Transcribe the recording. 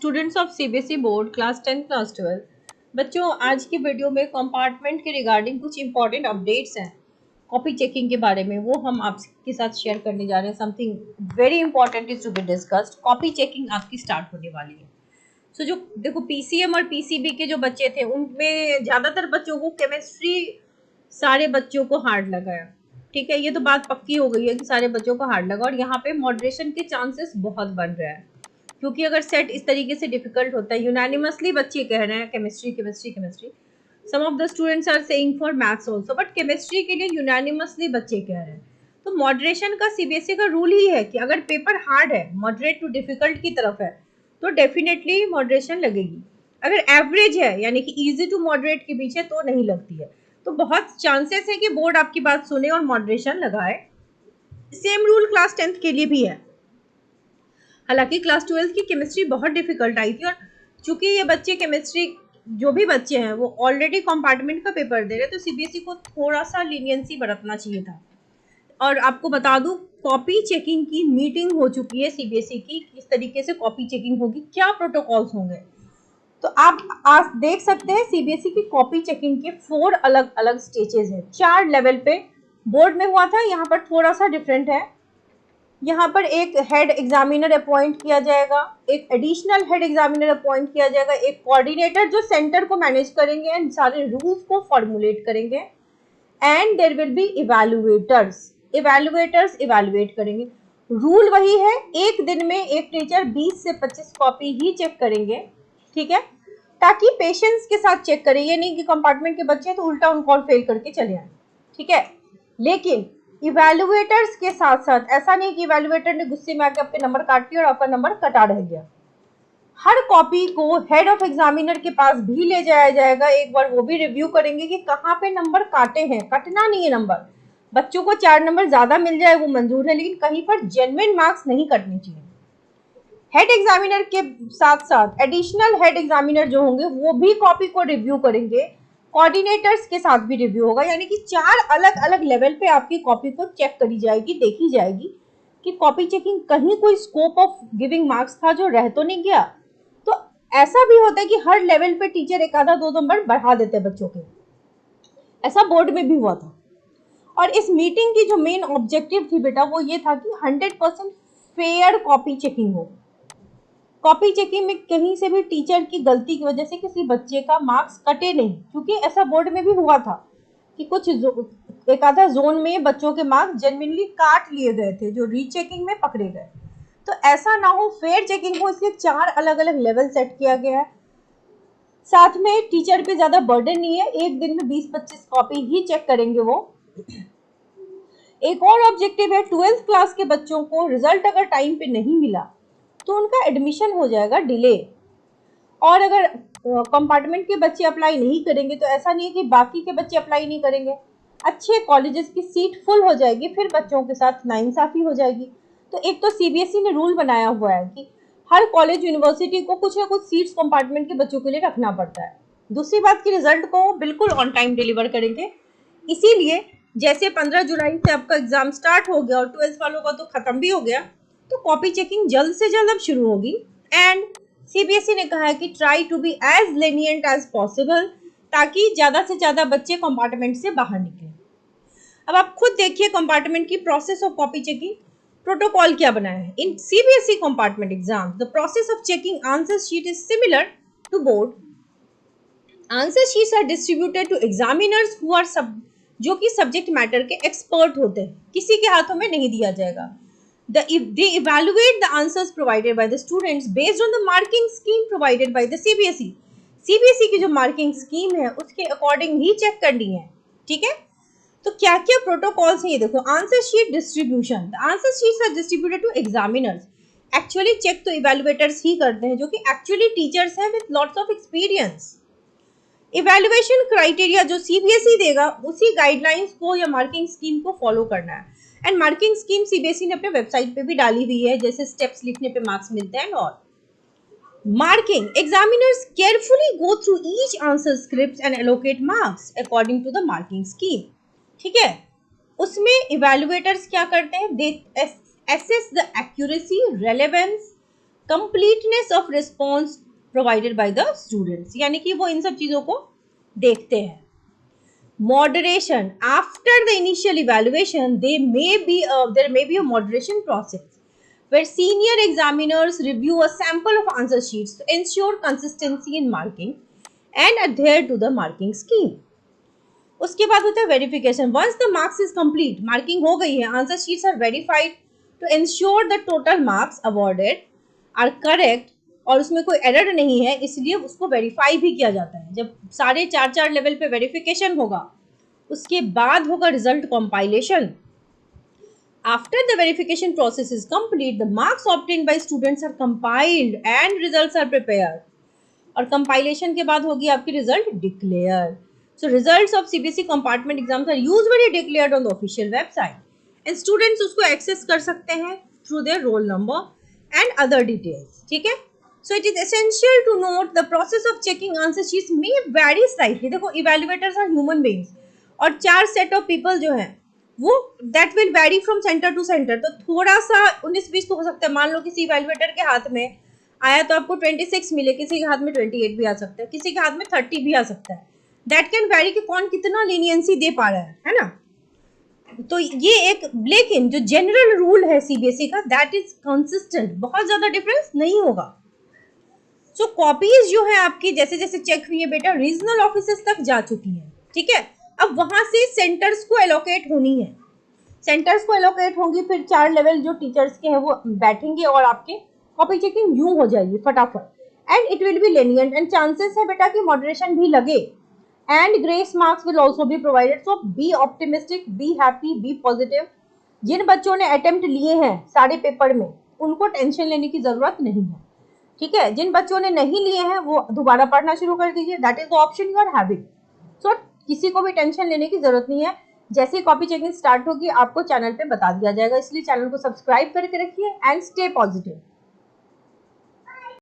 Students of CBSE board class 10 class 12। बच्चों, आज की वीडियो में कंपार्टमेंट के रिगार्डिंग कुछ इंपॉर्टेंट अपडेट्स हैं कॉपी चेकिंग के बारे में, वो हम आपके साथ शेयर करने जा रहे हैं। Something very important is to be discussed. Copy checking आपकी स्टार्ट होने वाली है। जो देखो, पीसीएम और पीसीबी के जो बच्चे थे उनमें ज्यादातर बच्चों को केमिस्ट्री सारे बच्चों को हार्ड लगा है। ठीक है, ये तो बात पक्की हो गई है कि सारे बच्चों को हार्ड लगा, और यहाँ पे मॉडरेशन के चांसेस बहुत बन रहे हैं, क्योंकि अगर सेट इस तरीके से डिफिकल्ट होता है, यूनानिमसली बच्चे कह रहे हैं chemistry chemistry chemistry. Some of the students are saying for maths also, but chemistry के लिए यूनानिमसली बच्चे कह रहे हैं। तो मॉडरेशन का सीबीएसई का रूल ही है कि अगर पेपर हार्ड है, मॉडरेट टू डिफिकल्ट की तरफ है, तो डेफिनेटली मॉडरेशन लगेगी। अगर एवरेज है यानी कि इजी टू मॉडरेट के बीच है तो नहीं लगती है। तो बहुत चांसेस है कि बोर्ड आपकी बात सुने और मॉडरेशन लगाए। सेम रूल क्लास 10th के लिए भी है। हालांकि क्लास 12th की केमिस्ट्री बहुत डिफिकल्ट आई थी, और चूंकि ये बच्चे केमिस्ट्री जो भी बच्चे हैं वो ऑलरेडी कंपार्टमेंट का पेपर दे रहे, तो सीबीएसई को थोड़ा सा लीनियंसी बरतना चाहिए था। और आपको बता दूं, कॉपी चेकिंग की मीटिंग हो चुकी है सीबीएसई की, किस तरीके से कॉपी चेकिंग होगी, क्या प्रोटोकॉल्स होंगे। तो आप आज देख सकते हैं सीबीएसई की कॉपी चेकिंग के 4 अलग अलग स्टेजेस हैं। 4 लेवल पे बोर्ड में हुआ था, यहाँ पर थोड़ा सा डिफरेंट है। यहाँ पर एक हेड एग्जामिनर अपॉइंट किया जाएगा, एक एडिशनल हेड एग्जामिनर अपॉइंट किया जाएगा, एक कोऑर्डिनेटर जो सेंटर को मैनेज करेंगे एंड सारे रूल्स को फॉर्मुलेट करेंगे, and there will be evaluators evaluate करेंगे। रूल वही है, एक दिन में एक टीचर 20 से 25 कॉपी ही चेक करेंगे। ठीक है, ताकि पेशेंस के साथ चेक करें, ये नहीं कि कंपार्टमेंट के बच्चे तो उल्टा उनको और फेल करके चले आए। ठीक है, लेकिन इवैल्यूएटर्स के साथ साथ ऐसा नहीं कि इवैल्यूएटर ने गुस्से में आके आपके नंबर काट दिए और आपका नंबर कटा रह गया। हर कॉपी को हेड ऑफ एग्जामिनर के पास भी ले जाया जाएगा, एक बार वो भी रिव्यू करेंगे कि कहाँ पे नंबर काटे हैं। कटना नहीं है नंबर, बच्चों को 4 नंबर ज्यादा मिल जाए वो मंजूर है, लेकिन कहीं पर जेन्युइन मार्क्स नहीं कटने चाहिए। हेड एग्जामिनर के साथ साथ एडिशनल हेड एग्जामिनर जो होंगे वो भी कॉपी को रिव्यू करेंगे, कोऑर्डिनेटर्स के साथ भी रिव्यू होगा, यानी कि 4 अलग अलग लेवल पे आपकी कॉपी को चेक करी जाएगी, देखी जाएगी कि कॉपी चेकिंग कहीं कोई स्कोप ऑफ गिविंग मार्क्स था जो रह तो नहीं गया। तो ऐसा भी होता है कि हर लेवल पे टीचर एक आधा 2 नंबर बढ़ा देते हैं बच्चों के, ऐसा बोर्ड में भी हुआ था। और इस मीटिंग की जो मेन ऑब्जेक्टिव थी बेटा, वो ये था कि 100% फेयर कॉपी चेकिंग हो। कॉपी चेकिंग में कहीं से भी टीचर की गलती की वजह से किसी बच्चे का मार्क्स कटे नहीं, क्योंकि ऐसा बोर्ड में भी हुआ था कि कुछ एक आधा जोन में बच्चों के मार्क्स जेन्युइनली काट लिए गए थे जो रीचेकिंग में पकड़े गए। तो ऐसा ना हो, फेयर चेकिंग हो, इसलिए 4 अलग अलग लेवल सेट किया गया है। साथ में टीचर पे ज्यादा बर्डन नहीं है, एक दिन में 20-25 कॉपी ही चेक करेंगे वो। एक और ऑब्जेक्टिव है, 12th क्लास के बच्चों को रिजल्ट अगर टाइम पे नहीं मिला तो उनका एडमिशन हो जाएगा डिले। और अगर कंपार्टमेंट के बच्चे अप्लाई नहीं करेंगे तो ऐसा नहीं है कि बाकी के बच्चे अप्लाई नहीं करेंगे, अच्छे कॉलेजेस की सीट फुल हो जाएगी, फिर बच्चों के साथ नाइंसाफी हो जाएगी। तो एक तो सीबीएसई ने रूल बनाया हुआ है कि हर कॉलेज यूनिवर्सिटी को कुछ ना कुछ सीट्स कंपार्टमेंट के बच्चों के लिए रखना पड़ता है। दूसरी बात की रिजल्ट को बिल्कुल ऑन टाइम डिलीवर करेंगे, इसीलिए जैसे 15 जुलाई से आपका एग्जाम स्टार्ट हो गया और 12th वालों का तो खत्म भी हो गया, तो कॉपी चेकिंग जल्द से जल्द अब शुरू होगी। एंड सीबीएसई ने कहा है कि try to be as lenient as possible, ताकि ज्यादा से ज्यादा बच्चे कंपार्टमेंट से बाहर निकले। अब आप खुद देखिए कंपार्टमेंट की process of copy checking protocol क्या बनाया है। In CBSE compartment exam the process of checking answer sheet is similar to board. Answer sheets are distributed to examiners who are जो कि सब्जेक्ट मैटर के एक्सपर्ट होते हैं, किसी के हाथों में नहीं दिया जाएगा। They evaluate the answers provided by the students based on the marking scheme provided by the CBSE. CBSE की जो मार्किंग स्कीम है उसके अकॉर्डिंग ही चेक करनी है। ठीक है, तो क्या क्या प्रोटोकॉल्स हैं ये देखो। Answer sheet distribution, the answer sheets are distributed to examiners. Actually check तो इवेल्युएटर्स ही करते हैं, जो कि एक्चुअली टीचर्स हैं with lots of experience. Evaluation criteria जो सीबीएसई देगा उसी गाइडलाइंस को या मार्किंग स्कीम को फॉलो करना है। एंड मार्किंग स्कीम सीबीएसई ने अपने वेबसाइट पे भी डाली हुई है, जैसे स्टेप्स लिखने पे मार्क्स मिलते हैं। और marking, examiners carefully go through each answer script and allocate marks according to the marking scheme. ठीक है, उसमें इवेल्युएटर्स क्या करते हैं, they assess the accuracy, relevance, completeness of response provided by the students, यानी कि वो इन सब चीजों को देखते हैं. Moderation. After the initial evaluation, there may be a moderation process where senior examiners review a sample of answer sheets to ensure consistency in marking and adhere to the marking scheme. उसके बाद होता है verification. Once the marks is complete, marking हो गई है, answer sheets are verified to ensure the total marks awarded are correct और उसमें कोई एरर नहीं है, इसलिए उसको वेरीफाई भी किया जाता है. जब सारे 4 लेवल पे वेरिफिकेशन होगा, उसके बाद होगा result compilation. After the verification process is complete, the marks obtained by students are compiled and results are prepared. और compilation के बाद होगी आपकी result declare. So results of CBSE compartment exams are usually declared on the official website and students उसको access कर सकते हैं through their roll number and other details. ठीक है. So it is essential to note the process of checking answer sheets may vary slightly. देखो evaluators are human beings और 4 set of people जो हैं वो that will vary from center to center. तो थोड़ा सा 19-20 तो हो सकता है. मान लो किसी evaluator के हाथ में आया तो आपको 26 मिले, किसी के हाथ में 28 भी आ सकता है, किसी के हाथ में 30 भी आ सकता है. दैट कैन वैरी कि कौन कितना लीनियंसी दे पा रहा है ना. तो ये एक, लेकिन जो जनरल रूल है सीबीएसई का दैट इज कंसिस्टेंट, बहुत ज्यादा डिफरेंस नहीं होगा. सो कॉपीज जो है आपकी जैसे जैसे चेक हुई है बेटा रीजनल ऑफिसेस तक जा चुकी है. ठीक है. अब वहां से सेंटर्स को एलोकेट होनी है. सेंटर्स को एलोकेट होंगी, फिर 4 लेवल जो टीचर्स के हैं वो बैठेंगे और आपके कॉपी चेकिंग यूं हो जाएगी फटाफट. And it will be lenient and chances है बेटा कि मॉडरेशन भी लगे and grace marks will also be provided. So be optimistic, be happy, be positive. जिन बच्चों ने अटेम्प्ट लिए हैं सारे पेपर में उनको टेंशन लेने की जरूरत नहीं है. ठीक है. जिन बच्चों ने नहीं लिए हैं वो दोबारा पढ़ना शुरू कर दीजिए. That is the option you are having. सो किसी को भी टेंशन लेने की जरूरत नहीं है. जैसे ही कॉपी चेकिंग स्टार्ट होगी आपको चैनल पे बता दिया जाएगा, इसलिए चैनल को सब्सक्राइब करके रखिए एंड स्टे पॉजिटिव.